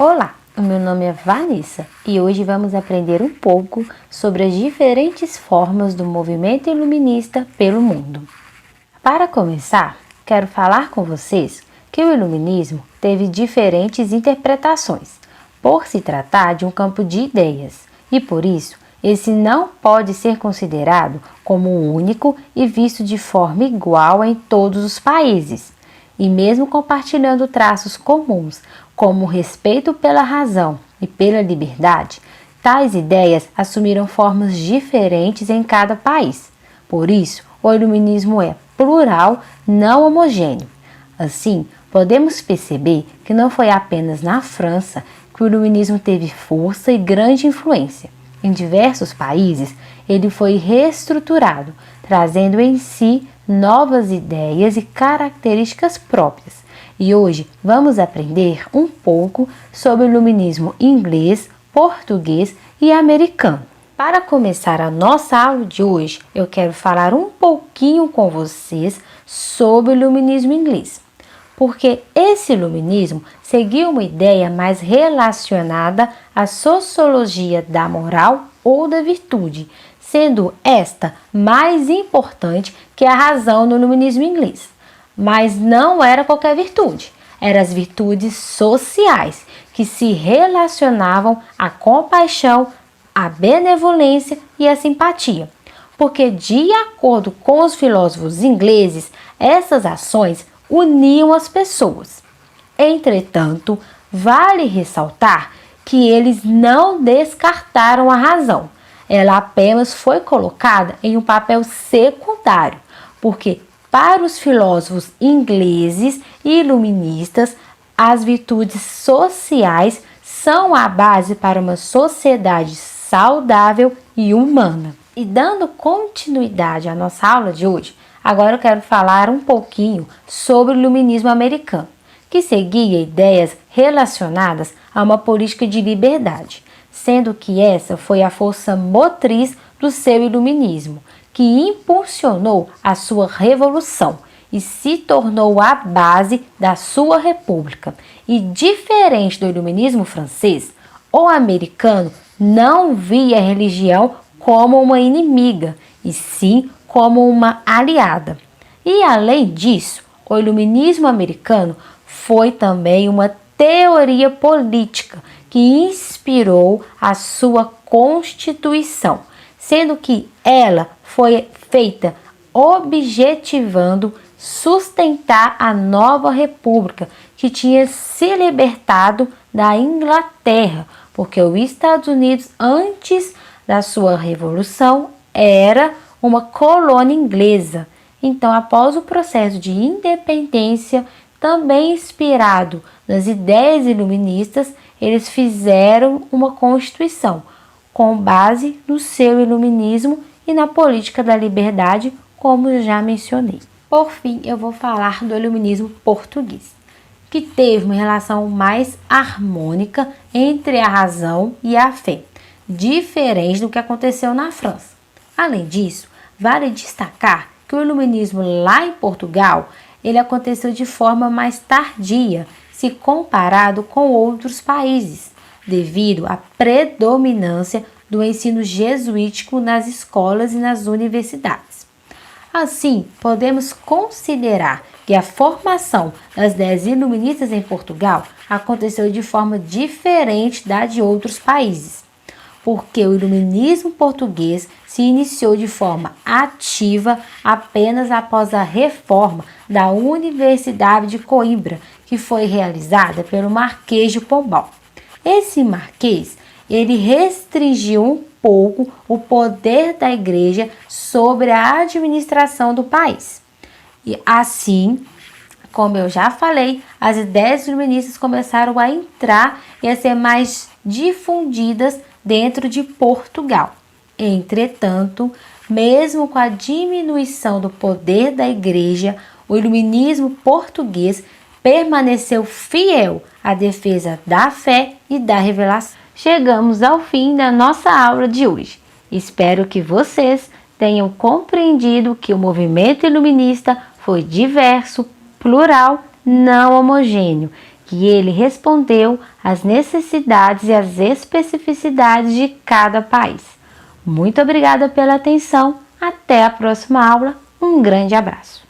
Olá, o meu nome é Vanessa e hoje vamos aprender um pouco sobre as diferentes formas do movimento iluminista pelo mundo. Para começar, quero falar com vocês que o iluminismo teve diferentes interpretações, por se tratar de um campo de ideias, e por isso esse não pode ser considerado como único e visto de forma igual em todos os países. E mesmo compartilhando traços comuns, como o respeito pela razão e pela liberdade, tais ideias assumiram formas diferentes em cada país. Por isso, o iluminismo é plural, não homogêneo. Assim, podemos perceber que não foi apenas na França que o iluminismo teve força e grande influência. Em diversos países, ele foi reestruturado, trazendo em si novas ideias e características próprias. E hoje vamos aprender um pouco sobre o iluminismo inglês, português e americano. Para começar a nossa aula de hoje, eu quero falar um pouquinho com vocês sobre o iluminismo inglês, porque esse iluminismo seguiu uma ideia mais relacionada à sociologia da moral ou da virtude, sendo esta mais importante que a razão no iluminismo inglês. Mas não era qualquer virtude, eram as virtudes sociais, que se relacionavam à compaixão, à benevolência e à simpatia. Porque, de acordo com os filósofos ingleses, essas ações uniam as pessoas. Entretanto, vale ressaltar que eles não descartaram a razão. Ela apenas foi colocada em um papel secundário, porque para os filósofos ingleses e iluministas, as virtudes sociais são a base para uma sociedade saudável e humana. E dando continuidade à nossa aula de hoje, agora eu quero falar um pouquinho sobre o iluminismo americano, que seguia ideias relacionadas a uma política de liberdade, sendo que essa foi a força motriz do seu iluminismo, que impulsionou a sua revolução e se tornou a base da sua república. E diferente do iluminismo francês, o americano não via a religião como uma inimiga, e sim como uma aliada. E além disso, o iluminismo americano foi também uma teoria política que inspirou a sua Constituição, sendo que ela foi feita objetivando sustentar a nova república que tinha se libertado da Inglaterra, porque os Estados Unidos, antes da sua revolução, era uma colônia inglesa. Então, após o processo de independência, também inspirado nas ideias iluministas, eles fizeram uma constituição com base no seu iluminismo e na política da liberdade, como eu já mencionei. Por fim, eu vou falar do iluminismo português, que teve uma relação mais harmônica entre a razão e a fé, diferente do que aconteceu na França. Além disso, vale destacar que o iluminismo lá em Portugal, ele aconteceu de forma mais tardia, se comparado com outros países, devido à predominância do ensino jesuítico nas escolas e nas universidades. Assim, podemos considerar que a formação das ideias iluministas em Portugal aconteceu de forma diferente da de outros países, porque o iluminismo português se iniciou de forma ativa apenas após a reforma da Universidade de Coimbra, que foi realizada pelo Marquês de Pombal. Esse marquês, ele restringiu um pouco o poder da igreja sobre a administração do país. E assim, como eu já falei, as ideias iluministas começaram a entrar e a ser mais difundidas dentro de Portugal. Entretanto, mesmo com a diminuição do poder da igreja, o iluminismo português permaneceu fiel à defesa da fé e da revelação. Chegamos ao fim da nossa aula de hoje. Espero que vocês tenham compreendido que o movimento iluminista foi diverso, plural, não homogêneo, que ele respondeu às necessidades e às especificidades de cada país. Muito obrigada pela atenção. Até a próxima aula. Um grande abraço.